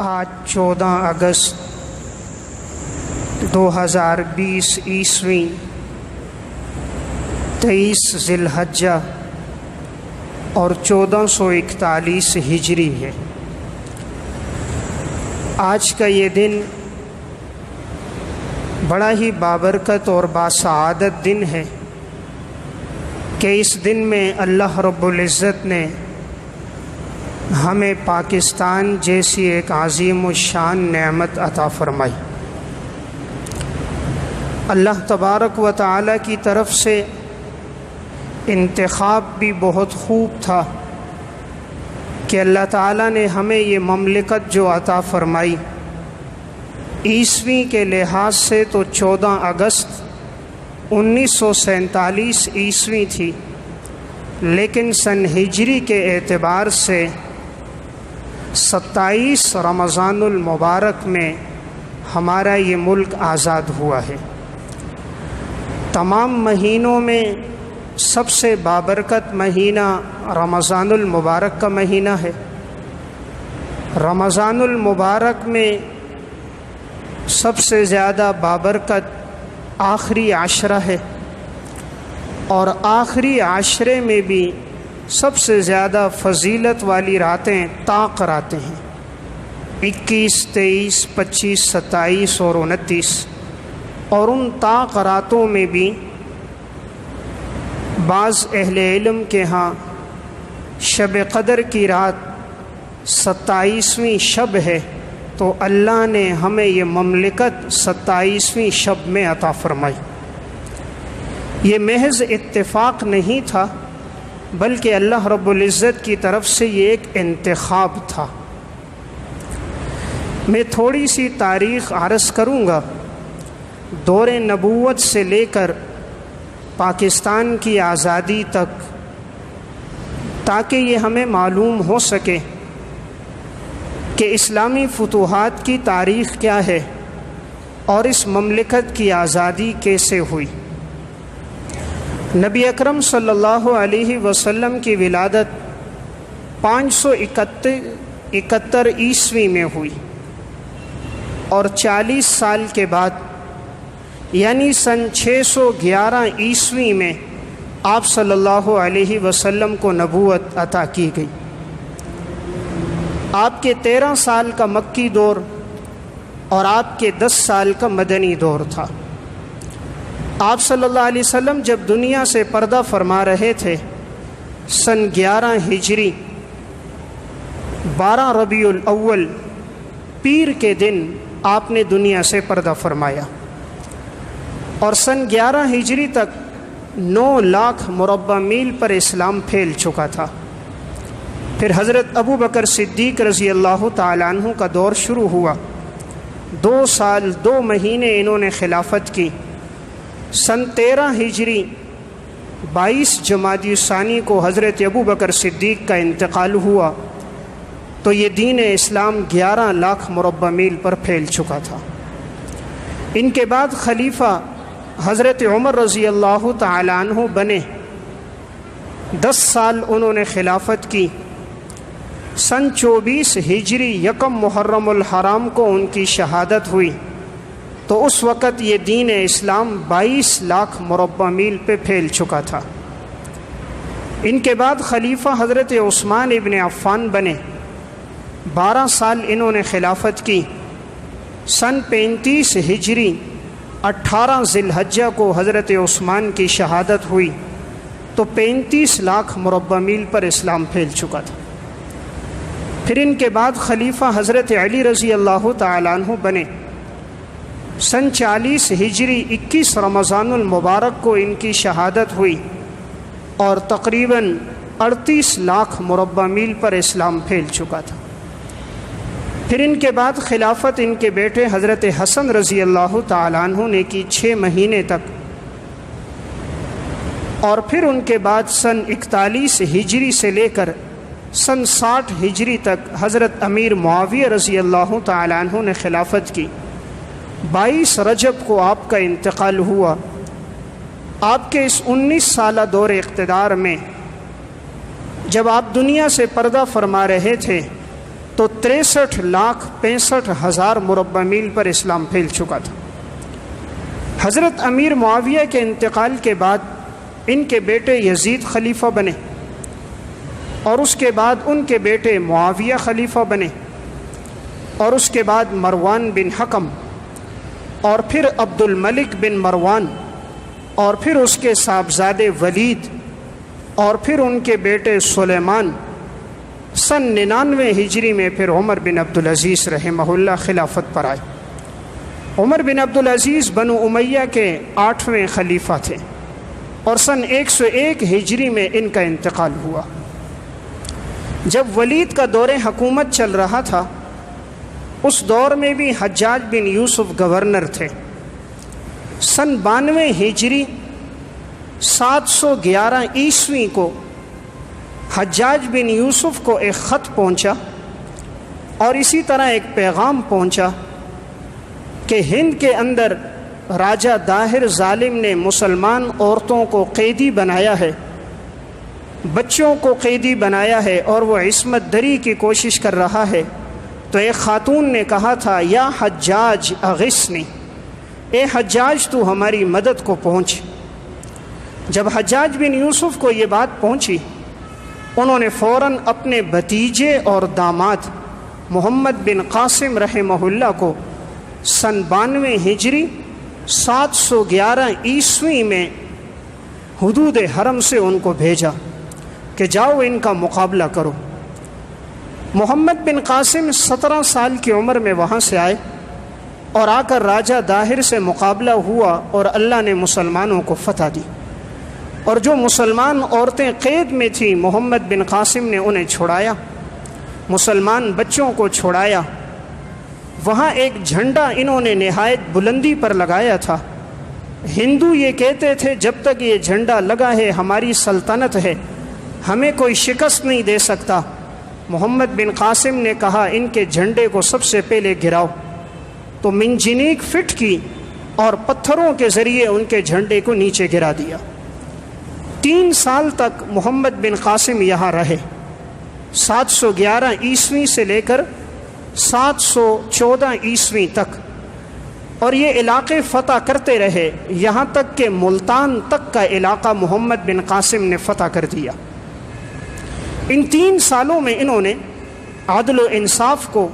آج 14 اگست 2020 عیسوی 23 ذی الحجہ اور 1441 ہجری ہے۔ آج کا یہ دن بڑا ہی بابرکت اور باسعادت دن ہے کہ اس دن میں اللہ رب العزت نے ہمیں پاکستان جیسی ایک عظیم الشان نعمت عطا فرمائی۔ اللہ تبارک و تعالی کی طرف سے انتخاب بھی بہت خوب تھا کہ اللہ تعالیٰ نے ہمیں یہ مملکت جو عطا فرمائی، عیسوی کے لحاظ سے تو 14 اگست 1947 عیسوی تھی، لیکن سن ہجری کے اعتبار سے 27 رمضان المبارک میں ہمارا یہ ملک آزاد ہوا ہے۔ تمام مہینوں میں سب سے بابرکت مہینہ رمضان المبارک کا مہینہ ہے۔ رمضان المبارک میں سب سے زیادہ بابرکت آخری عشرہ ہے، اور آخری عشرے میں بھی سب سے زیادہ فضیلت والی راتیں طاق راتیں ہیں، 21، 23، 25، 27 اور 29۔ اور ان طاق راتوں میں بھی بعض اہل علم کے ہاں شب قدر کی رات 27ویں شب ہے، تو اللہ نے ہمیں یہ مملکت 27ویں شب میں عطا فرمائی۔ یہ محض اتفاق نہیں تھا، بلکہ اللہ رب العزت کی طرف سے یہ ایک انتخاب تھا۔ میں تھوڑی سی تاریخ عرض کروں گا دور نبوت سے لے کر پاکستان کی آزادی تک، تاکہ یہ ہمیں معلوم ہو سکے کہ اسلامی فتوحات کی تاریخ کیا ہے اور اس مملکت کی آزادی کیسے ہوئی۔ نبی اکرم صلی اللہ علیہ وسلم کی ولادت 571 عیسوی میں ہوئی، اور 40 سال کے بعد یعنی سن 611 عیسوی میں آپ صلی اللہ علیہ وسلم کو نبوت عطا کی گئی۔ آپ کے 13 سال کا مکی دور اور آپ کے 10 سال کا مدنی دور تھا۔ آپ صلی اللہ علیہ وسلم جب دنیا سے پردہ فرما رہے تھے، سن 11 ہجری 12 ربیع الاول پیر کے دن آپ نے دنیا سے پردہ فرمایا، اور سن 11 ہجری تک 9 لاکھ مربع میل پر اسلام پھیل چکا تھا۔ پھر حضرت ابو بکر صدیق رضی اللہ تعالیٰ عنہ کا دور شروع ہوا۔ 2 سال 2 مہینے انہوں نے خلافت کی۔ سن 13 ہجری 22 جمادی الثانی کو حضرت ابو بکر صدیق کا انتقال ہوا، تو یہ دین اسلام 11 لاکھ مربع میل پر پھیل چکا تھا۔ ان کے بعد خلیفہ حضرت عمر رضی اللہ تعالیٰ عنہ بنے۔ 10 سال انہوں نے خلافت کی۔ سن 24 ہجری 1 محرم الحرام کو ان کی شہادت ہوئی، تو اس وقت یہ دین اسلام 22 لاکھ مربع میل پہ پھیل چکا تھا۔ ان کے بعد خلیفہ حضرت عثمان ابن عفان بنے۔ 12 سال انہوں نے خلافت کی۔ سن 35 ہجری 18 ذی الحجہ کو حضرت عثمان کی شہادت ہوئی، تو 35 لاکھ مربع میل پر اسلام پھیل چکا تھا۔ پھر ان کے بعد خلیفہ حضرت علی رضی اللہ تعالیٰ عنہ بنے۔ سن 40 ہجری 21 رمضان المبارک کو ان کی شہادت ہوئی، اور تقریباً 38 لاکھ مربع میل پر اسلام پھیل چکا تھا۔ پھر ان کے بعد خلافت ان کے بیٹے حضرت حسن رضی اللہ تعالیٰ عنہ نے کی 6 مہینے تک، اور پھر ان کے بعد سن 41 ہجری سے لے کر سن 60 ہجری تک حضرت امیر معاویہ رضی اللہ تعالیٰ عنہ نے خلافت کی۔ 22 رجب کو آپ کا انتقال ہوا۔ آپ کے اس 19 سالہ دور اقتدار میں جب آپ دنیا سے پردہ فرما رہے تھے، تو تو 63,65,000 مربع میل پر اسلام پھیل چکا تھا۔ حضرت امیر معاویہ کے انتقال کے بعد ان کے بیٹے یزید خلیفہ بنے، اور اس کے بعد ان کے بیٹے معاویہ خلیفہ بنے، اور اس کے بعد مروان بن حکم، اور پھر عبد الملک بن مروان، اور پھر اس کے صاحبزادے ولید، اور پھر ان کے بیٹے سلیمان۔ سن 99 ہجری میں پھر عمر بن عبدالعزیز رحمہ اللہ خلافت پر آئے۔ عمر بن عبدالعزیز بنو امیہ کے 8ویں خلیفہ تھے، اور سن 101 ہجری میں ان کا انتقال ہوا۔ جب ولید کا دور حکومت چل رہا تھا، اس دور میں بھی حجاج بن یوسف گورنر تھے۔ سن 92 ہجری 711 عیسوی کو حجاج بن یوسف کو ایک خط پہنچا، اور اسی طرح ایک پیغام پہنچا کہ ہند کے اندر راجہ داہر ظالم نے مسلمان عورتوں کو قیدی بنایا ہے، بچوں کو قیدی بنایا ہے، اور وہ عصمت دری کی کوشش کر رہا ہے۔ تو ایک خاتون نے کہا تھا، یا حجاج اغثنی، اے حجاج تو ہماری مدد کو پہنچ۔ جب حجاج بن یوسف کو یہ بات پہنچی، انہوں نے فوراً اپنے بھتیجے اور داماد محمد بن قاسم رحمہ اللہ کو سن 92 ہجری 711 عیسوی میں حدود حرم سے ان کو بھیجا کہ جاؤ ان کا مقابلہ کرو۔ محمد بن قاسم 17 سال کی عمر میں وہاں سے آئے، اور آ کر راجہ داہر سے مقابلہ ہوا، اور اللہ نے مسلمانوں کو فتح دی۔ اور جو مسلمان عورتیں قید میں تھیں، محمد بن قاسم نے انہیں چھڑایا، مسلمان بچوں کو چھڑایا۔ وہاں ایک جھنڈا انہوں نے نہایت بلندی پر لگایا تھا۔ ہندو یہ کہتے تھے، جب تک یہ جھنڈا لگا ہے ہماری سلطنت ہے، ہمیں کوئی شکست نہیں دے سکتا۔ محمد بن قاسم نے کہا، ان کے جھنڈے کو سب سے پہلے گراؤ۔ تو منجنیق فٹ کی اور پتھروں کے ذریعے ان کے جھنڈے کو نیچے گرا دیا۔ 3 سال تک محمد بن قاسم یہاں رہے، 711 عیسوی سے لے کر 714 عیسوی تک، اور یہ علاقے فتح کرتے رہے، یہاں تک کہ ملتان تک کا علاقہ محمد بن قاسم نے فتح کر دیا۔ ان 3 سالوں میں انہوں نے عدل و انصاف کو،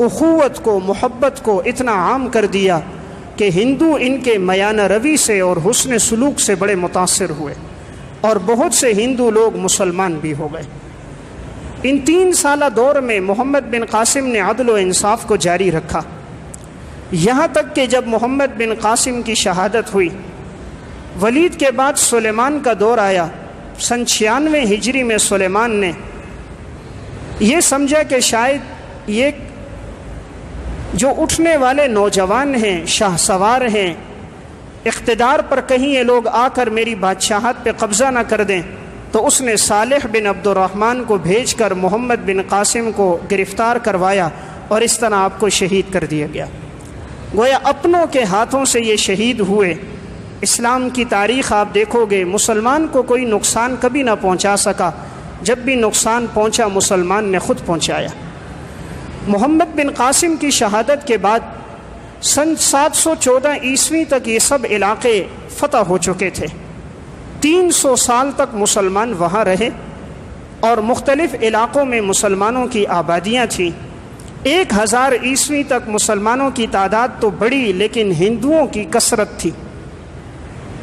اخوت کو، محبت کو اتنا عام کر دیا کہ ہندو ان کے میانہ روی سے اور حسن سلوک سے بڑے متاثر ہوئے، اور بہت سے ہندو لوگ مسلمان بھی ہو گئے۔ ان 3 سالہ دور میں محمد بن قاسم نے عدل و انصاف کو جاری رکھا، یہاں تک کہ جب محمد بن قاسم کی شہادت ہوئی، ولید کے بعد سلیمان کا دور آیا۔ سن 96 ہجری میں سلیمان نے یہ سمجھا کہ شاید یہ جو اٹھنے والے نوجوان ہیں، شاہ سوار ہیں، اقتدار پر کہیں یہ لوگ آ کر میری بادشاہت پہ قبضہ نہ کر دیں، تو اس نے صالح بن عبد الرحمن کو بھیج کر محمد بن قاسم کو گرفتار کروایا، اور اس طرح آپ کو شہید کر دیا گیا۔ گویا اپنوں کے ہاتھوں سے یہ شہید ہوئے۔ اسلام کی تاریخ آپ دیکھو گے، مسلمان کو کوئی نقصان کبھی نہ پہنچا سکا، جب بھی نقصان پہنچا مسلمان نے خود پہنچایا۔ محمد بن قاسم کی شہادت کے بعد سن 714 عیسوی تک یہ سب علاقے فتح ہو چکے تھے۔ 300 سال تک مسلمان وہاں رہے، اور مختلف علاقوں میں مسلمانوں کی آبادیاں تھیں۔ 1000 عیسوی تک مسلمانوں کی تعداد تو بڑی، لیکن ہندوؤں کی کثرت تھی۔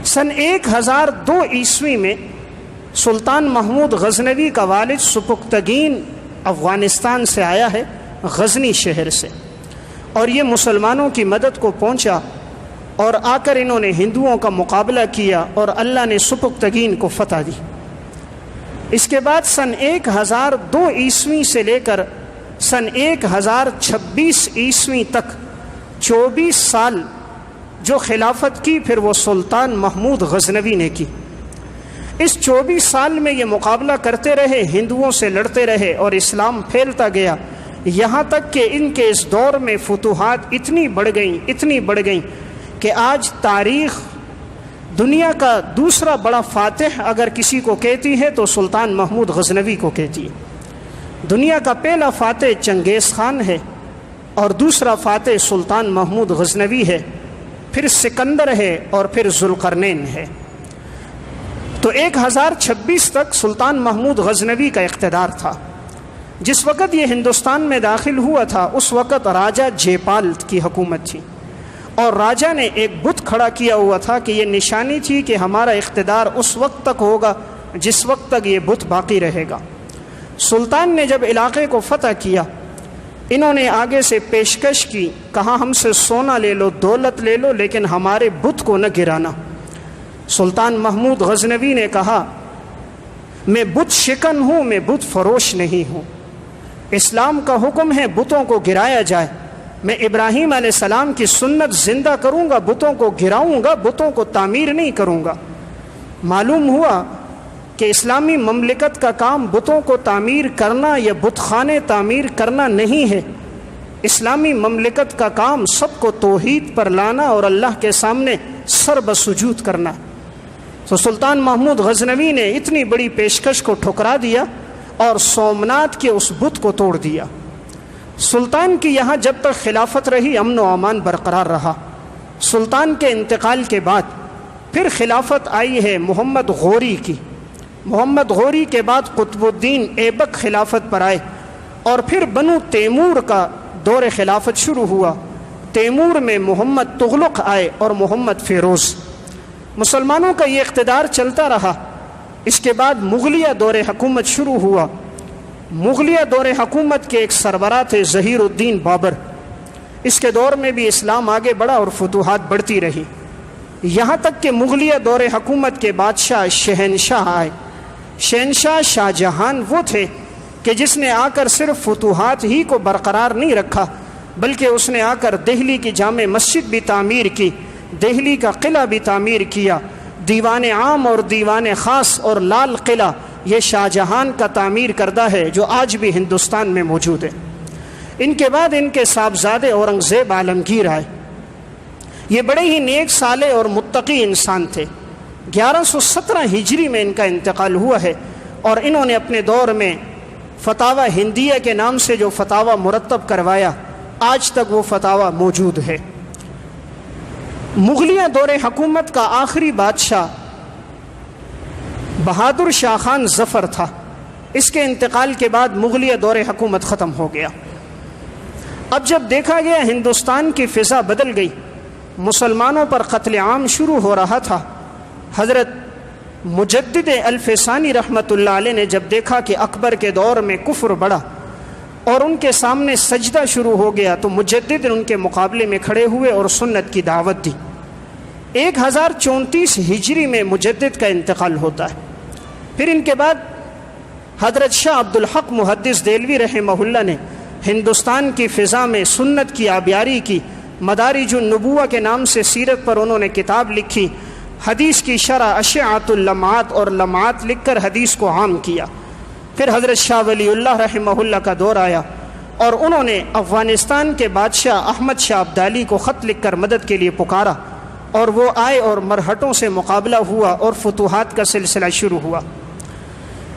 سن 1002 عیسوی میں سلطان محمود غزنوی کا والد سبکتگین افغانستان سے آیا ہے، غزنی شہر سے، اور یہ مسلمانوں کی مدد کو پہنچا، اور آ کر انہوں نے ہندوؤں کا مقابلہ کیا، اور اللہ نے سبکتگین کو فتح دی۔ اس کے بعد سن 1002 عیسوی سے لے کر سن 1026 عیسوی تک 24 سال جو خلافت کی، پھر وہ سلطان محمود غزنوی نے کی۔ اس 24 سال میں یہ مقابلہ کرتے رہے، ہندوؤں سے لڑتے رہے، اور اسلام پھیلتا گیا، یہاں تک کہ ان کے اس دور میں فتوحات اتنی بڑھ گئیں کہ آج تاریخ دنیا کا دوسرا بڑا فاتح اگر کسی کو کہتی ہے تو سلطان محمود غزنوی کو کہتی ہے۔ دنیا کا پہلا فاتح چنگیز خان ہے اور دوسرا فاتح سلطان محمود غزنوی ہے، پھر سکندر ہے اور پھر ذوالقرنین ہے۔ تو 1026 تک سلطان محمود غزنوی کا اقتدار تھا۔ جس وقت یہ ہندوستان میں داخل ہوا تھا اس وقت راجہ جے پال کی حکومت تھی، اور راجہ نے ایک بت کھڑا کیا ہوا تھا کہ یہ نشانی تھی کہ ہمارا اقتدار اس وقت تک ہوگا جس وقت تک یہ بت باقی رہے گا۔ سلطان نے جب علاقے کو فتح کیا، انہوں نے آگے سے پیشکش کی، کہا ہم سے سونا لے لو، دولت لے لو، لیکن ہمارے بت کو نہ گرانا۔ سلطان محمود غزنوی نے کہا میں بت شکن ہوں، میں بت فروش نہیں ہوں، اسلام کا حکم ہے بتوں کو گرایا جائے، میں ابراہیم علیہ السلام کی سنت زندہ کروں گا، بتوں کو گراؤں گا، بتوں کو تعمیر نہیں کروں گا۔ معلوم ہوا کہ اسلامی مملکت کا کام بتوں کو تعمیر کرنا یا بت خانے تعمیر کرنا نہیں ہے، اسلامی مملکت کا کام سب کو توحید پر لانا اور اللہ کے سامنے سر بسجود کرنا۔ تو سلطان محمود غزنوی نے اتنی بڑی پیشکش کو ٹھکرا دیا اور سومناتھ کے اس بت کو توڑ دیا۔ سلطان کی یہاں جب تک خلافت رہی امن و امان برقرار رہا۔ سلطان کے انتقال کے بعد پھر خلافت آئی ہے محمد غوری کی۔ محمد غوری کے بعد قطب الدین ایبک خلافت پر آئے، اور پھر بنو تیمور کا دور خلافت شروع ہوا۔ تیمور میں محمد تغلق آئے اور محمد فیروز۔ مسلمانوں کا یہ اقتدار چلتا رہا۔ اس کے بعد مغلیہ دور حکومت شروع ہوا۔ مغلیہ دور حکومت کے ایک سربراہ تھے ظہیر الدین بابر۔ اس کے دور میں بھی اسلام آگے بڑھا اور فتوحات بڑھتی رہی، یہاں تک کہ مغلیہ دور حکومت کے بادشاہ شہنشاہ آئے۔ شہنشاہ شاہ جہان وہ تھے کہ جس نے آ کر صرف فتوحات ہی کو برقرار نہیں رکھا، بلکہ اس نے آ کر دہلی کی جامع مسجد بھی تعمیر کی، دہلی کا قلعہ بھی تعمیر کیا، دیوان عام اور دیوان خاص اور لال قلعہ یہ شاہ جہان کا تعمیر کردہ ہے جو آج بھی ہندوستان میں موجود ہے۔ ان کے بعد ان کے صاحبزادے اورنگزیب عالمگیر آئے۔ یہ بڑے ہی نیک صالح اور متقی انسان تھے۔ 1117 ہجری میں ان کا انتقال ہوا ہے، اور انہوں نے اپنے دور میں فتاوی ہندیہ کے نام سے جو فتاوی مرتب کروایا، آج تک وہ فتاوی موجود ہے۔ مغلیہ دور حکومت کا آخری بادشاہ بہادر شاہ خان ظفر تھا۔ اس کے انتقال کے بعد مغلیہ دور حکومت ختم ہو گیا۔ اب جب دیکھا گیا ہندوستان کی فضا بدل گئی، مسلمانوں پر قتل عام شروع ہو رہا تھا، حضرت مجدد الفسانی رحمۃ اللہ علیہ نے جب دیکھا کہ اکبر کے دور میں کفر بڑھا اور ان کے سامنے سجدہ شروع ہو گیا، تو مجدد ان کے مقابلے میں کھڑے ہوئے اور سنت کی دعوت دی۔ 1034 ہجری میں مجدد کا انتقال ہوتا ہے۔ پھر ان کے بعد حضرت شاہ عبدالحق محدث دہلوی رحمہ اللہ نے ہندوستان کی فضا میں سنت کی آبیاری کی، مدارج النبوہ کے نام سے سیرت پر انہوں نے کتاب لکھی، حدیث کی شرح اشعۃ اللمعات اور لمعات لکھ کر حدیث کو عام کیا۔ پھر حضرت شاہ ولی اللہ رحمہ اللہ کا دور آیا، اور انہوں نے افغانستان کے بادشاہ احمد شاہ ابدالی کو خط لکھ کر مدد کے لیے پکارا، اور وہ آئے اور مرہٹوں سے مقابلہ ہوا اور فتوحات کا سلسلہ شروع ہوا،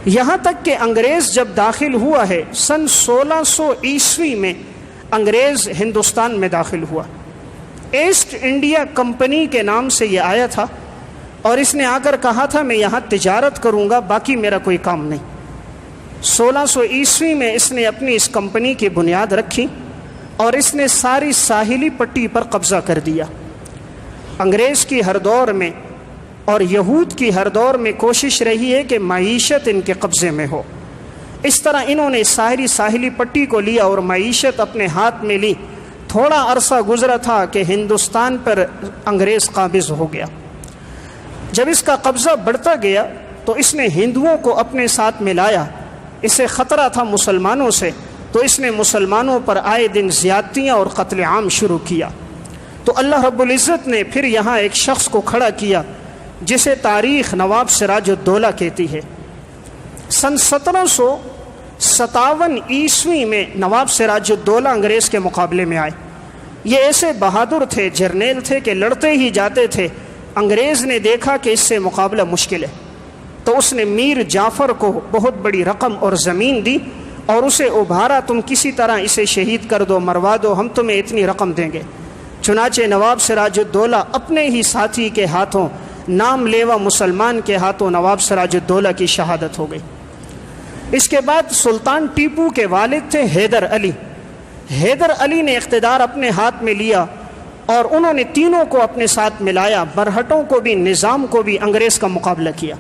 یہاں تک کہ انگریز جب داخل ہوا ہے سن 1600 عیسوی میں انگریز ہندوستان میں داخل ہوا۔ ایسٹ انڈیا کمپنی کے نام سے یہ آیا تھا، اور اس نے آ کر کہا تھا میں یہاں تجارت کروں گا، باقی میرا کوئی کام نہیں۔ 1600 عیسوی میں اس نے اپنی اس کمپنی کی بنیاد رکھی، اور اس نے ساری ساحلی پٹی پر قبضہ کر دیا۔ انگریز کی ہر دور میں اور یہود کی ہر دور میں کوشش رہی ہے کہ معیشت ان کے قبضے میں ہو۔ اس طرح انہوں نے ساحلی پٹی کو لیا اور معیشت اپنے ہاتھ میں لی۔ تھوڑا عرصہ گزرا تھا کہ ہندوستان پر انگریز قابض ہو گیا۔ جب اس کا قبضہ بڑھتا گیا تو اس نے ہندوؤں کو اپنے ساتھ ملایا۔ اسے خطرہ تھا مسلمانوں سے، تو اس نے مسلمانوں پر آئے دن زیادتیاں اور قتل عام شروع کیا۔ تو اللہ رب العزت نے پھر یہاں ایک شخص کو کھڑا کیا جسے تاریخ نواب سراج الدولہ کہتی ہے۔ سن 1757 عیسوی میں نواب سراج الدولہ انگریز کے مقابلے میں آئے۔ یہ ایسے بہادر تھے، جرنیل تھے کہ لڑتے ہی جاتے تھے۔ انگریز نے دیکھا کہ اس سے مقابلہ مشکل ہے، تو اس نے میر جعفر کو بہت بڑی رقم اور زمین دی، اور اسے ابھارا، تم کسی طرح اسے شہید کر دو، مروا دو، ہم تمہیں اتنی رقم دیں گے۔ چنانچہ نواب سراج الدولہ اپنے ہی ساتھی کے ہاتھوں، نام لیوا مسلمان کے ہاتھوں نواب سراج الدولہ کی شہادت ہو گئی۔ اس کے بعد سلطان ٹیپو کے والد تھے حیدر علی۔ حیدر علی نے اقتدار اپنے ہاتھ میں لیا اور انہوں نے تینوں کو اپنے ساتھ ملایا، برہٹوں کو بھی، نظام کو بھی، انگریز کا مقابلہ کیا۔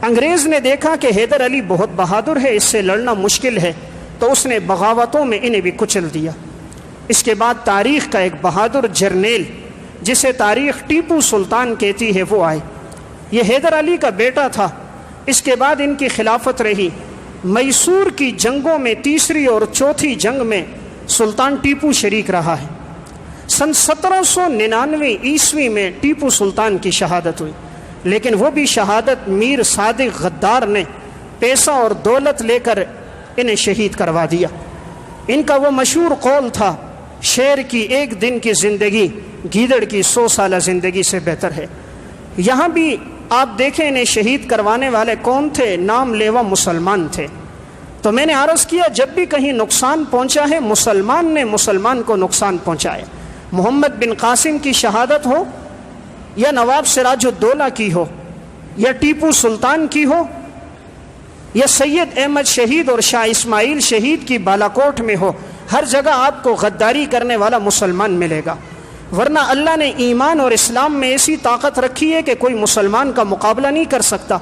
انگریز نے دیکھا کہ حیدر علی بہت بہادر ہے، اس سے لڑنا مشکل ہے، تو اس نے بغاوتوں میں انہیں بھی کچل دیا۔ اس کے بعد تاریخ کا ایک بہادر جرنیل جسے تاریخ ٹیپو سلطان کہتی ہے وہ آئے۔ یہ حیدر علی کا بیٹا تھا۔ اس کے بعد ان کی خلافت رہی۔ میسور کی جنگوں میں تیسری اور چوتھی جنگ میں سلطان ٹیپو شریک رہا ہے۔ سن 1799 عیسوی میں ٹیپو سلطان کی شہادت ہوئی، لیکن وہ بھی شہادت میر صادق غدار نے پیسہ اور دولت لے کر انہیں شہید کروا دیا۔ ان کا وہ مشہور قول تھا، شیر کی ایک دن کی زندگی گیدڑ کی 100 سالہ زندگی سے بہتر ہے۔ یہاں بھی آپ دیکھیں انہیں شہید کروانے والے کون تھے؟ نام لیوا مسلمان تھے۔ تو میں نے عرض کیا جب بھی کہیں نقصان پہنچا ہے مسلمان نے مسلمان کو نقصان پہنچایا۔ محمد بن قاسم کی شہادت ہو یا نواب سراج الدولہ کی ہو یا ٹیپو سلطان کی ہو یا سید احمد شہید اور شاہ اسماعیل شہید کی بالاکوٹ میں ہو، ہر جگہ آپ کو غداری کرنے والا مسلمان ملے گا۔ ورنہ اللہ نے ایمان اور اسلام میں ایسی طاقت رکھی ہے کہ کوئی مسلمان کا مقابلہ نہیں کر سکتا۔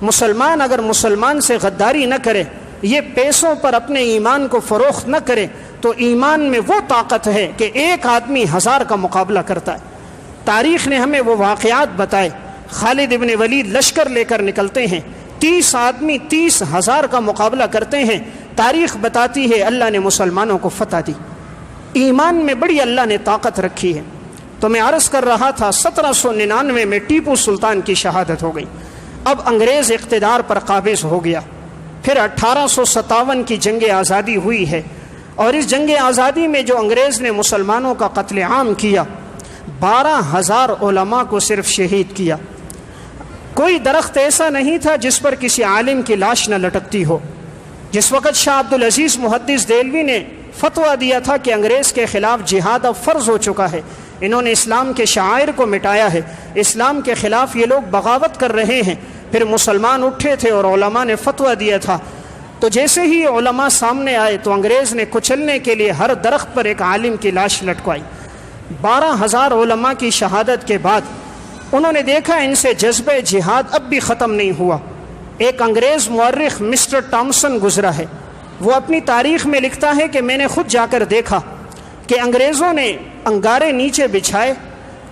مسلمان اگر مسلمان سے غداری نہ کرے، یہ پیسوں پر اپنے ایمان کو فروخت نہ کرے، تو ایمان میں وہ طاقت ہے کہ ایک آدمی 1000 کا مقابلہ کرتا ہے۔ تاریخ نے ہمیں وہ واقعات بتائے۔ خالد ابن ولید لشکر لے کر نکلتے ہیں، 30 آدمی 30,000 کا مقابلہ کرتے ہیں۔ تاریخ بتاتی ہے اللہ نے مسلمانوں کو فتح دی۔ ایمان میں بڑی اللہ نے طاقت رکھی ہے۔ تو میں عرض کر رہا تھا 1799 میں ٹیپو سلطان کی شہادت ہو گئی۔ اب انگریز اقتدار پر قابض ہو گیا۔ پھر 1857 کی جنگ آزادی ہوئی ہے، اور اس جنگ آزادی میں جو انگریز نے مسلمانوں کا قتل عام کیا، 12,000 علماء کو صرف شہید کیا۔ کوئی درخت ایسا نہیں تھا جس پر کسی عالم کی لاش نہ لٹکتی ہو۔ جس وقت شاہ عبدالعزیز محدث دہلوی نے فتویٰ دیا تھا کہ انگریز کے خلاف جہاد اب فرض ہو چکا ہے، انہوں نے اسلام کے شعائر کو مٹایا ہے، اسلام کے خلاف یہ لوگ بغاوت کر رہے ہیں، پھر مسلمان اٹھے تھے اور علماء نے فتویٰ دیا تھا۔ تو جیسے ہی علماء سامنے آئے تو انگریز نے کچلنے کے لیے ہر درخت پر ایک عالم کی لاش لٹکوائی۔ 12,000 علماء کی شہادت کے بعد انہوں نے دیکھا ان سے جذبہ جہاد اب بھی ختم نہیں ہوا۔ ایک انگریز مورخ مسٹر ٹامسن گزرا ہے، وہ اپنی تاریخ میں لکھتا ہے کہ میں نے خود جا کر دیکھا کہ انگریزوں نے انگارے نیچے بچھائے،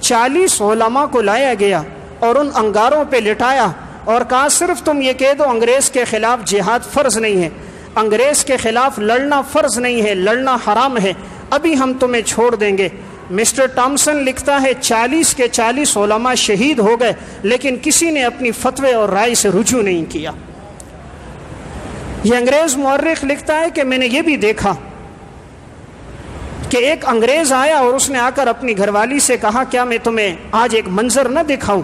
40 علماء کو لایا گیا اور ان انگاروں پہ لٹایا اور کہا صرف تم یہ کہہ دو انگریز کے خلاف جہاد فرض نہیں ہے، انگریز کے خلاف لڑنا فرض نہیں ہے، لڑنا حرام ہے، ابھی ہم تمہیں چھوڑ دیں گے۔ مسٹر ٹامسن لکھتا ہے 40 کے 40 علماء شہید ہو گئے، لیکن کسی نے اپنی فتوے اور رائے سے رجوع نہیں کیا۔ یہ انگریز مورخ لکھتا ہے کہ میں نے یہ بھی دیکھا کہ ایک انگریز آیا اور اس نے آ کر اپنی گھر والی سے کہا کیا میں تمہیں آج ایک منظر نہ دکھاؤں،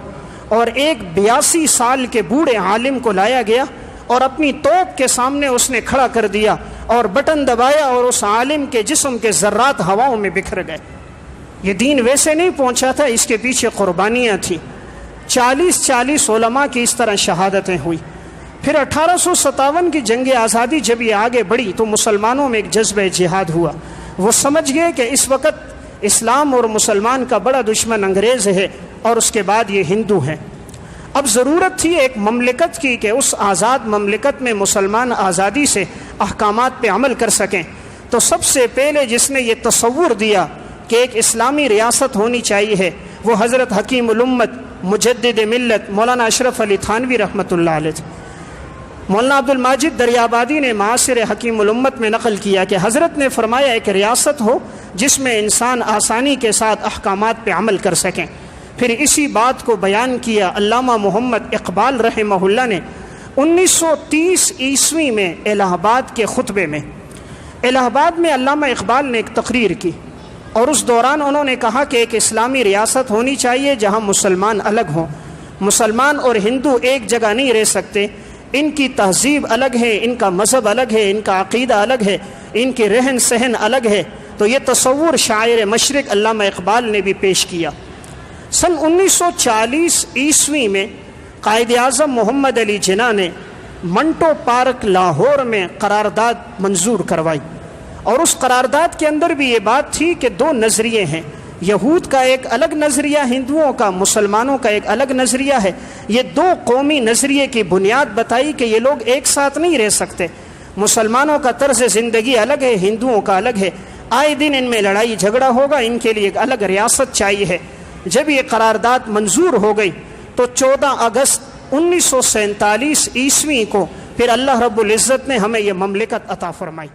اور ایک 82 سال کے بوڑھے عالم کو لایا گیا اور اپنی توپ کے سامنے اس نے کھڑا کر دیا اور بٹن دبایا اور اس عالم کے جسم کے ذرات ہواؤں میں بکھر گئے۔ یہ دین ویسے نہیں پہنچا تھا، اس کے پیچھے قربانیاں تھیں۔ 40 علماء کی اس طرح شہادتیں ہوئی۔ پھر 1857 کی جنگ آزادی جب یہ آگے بڑھی تو مسلمانوں میں ایک جذبہ جہاد ہوا۔ وہ سمجھ گئے کہ اس وقت اسلام اور مسلمان کا بڑا دشمن انگریز ہے اور اس کے بعد یہ ہندو ہیں۔ اب ضرورت تھی ایک مملکت کی کہ اس آزاد مملکت میں مسلمان آزادی سے احکامات پہ عمل کر سکیں۔ تو سب سے پہلے جس نے یہ تصور دیا کہ ایک اسلامی ریاست ہونی چاہیے ہے وہ حضرت حکیم الامت مجدد ملت مولانا اشرف علی تھانوی رحمۃ اللہ علیہ تھے۔ مولانا عبد الماجد دریابادی نے معاصر حکیم الامت میں نقل کیا کہ حضرت نے فرمایا ایک ریاست ہو جس میں انسان آسانی کے ساتھ احکامات پہ عمل کر سکیں۔ پھر اسی بات کو بیان کیا علامہ محمد اقبال رحمہ اللہ نے 1930 عیسوی میں الہ آباد کے خطبے میں۔ الہ آباد میں علامہ اقبال نے ایک تقریر کی اور اس دوران انہوں نے کہا کہ ایک اسلامی ریاست ہونی چاہیے جہاں مسلمان الگ ہوں، مسلمان اور ہندو ایک جگہ نہیں رہ سکتے، ان کی تہذیب الگ ہے، ان کا مذہب الگ ہے، ان کا عقیدہ الگ ہے، ان کے رہن سہن الگ ہے۔ تو یہ تصور شاعر مشرق علامہ اقبال نے بھی پیش کیا۔ سن 1940 عیسوی میں قائد اعظم محمد علی جناح نے منٹو پارک لاہور میں قرارداد منظور کروائی، اور اس قرارداد کے اندر بھی یہ بات تھی کہ دو نظریے ہیں، یہود کا ایک الگ نظریہ، ہندوؤں کا، مسلمانوں کا ایک الگ نظریہ ہے۔ یہ دو قومی نظریے کی بنیاد بتائی کہ یہ لوگ ایک ساتھ نہیں رہ سکتے، مسلمانوں کا طرز زندگی الگ ہے، ہندوؤں کا الگ ہے، آئے دن ان میں لڑائی جھگڑا ہوگا، ان کے لیے ایک الگ ریاست چاہیے ہے۔ جب یہ قرارداد منظور ہو گئی تو 14 اگست 1947 عیسوی کو پھر اللہ رب العزت نے ہمیں یہ مملکت عطا فرمائی۔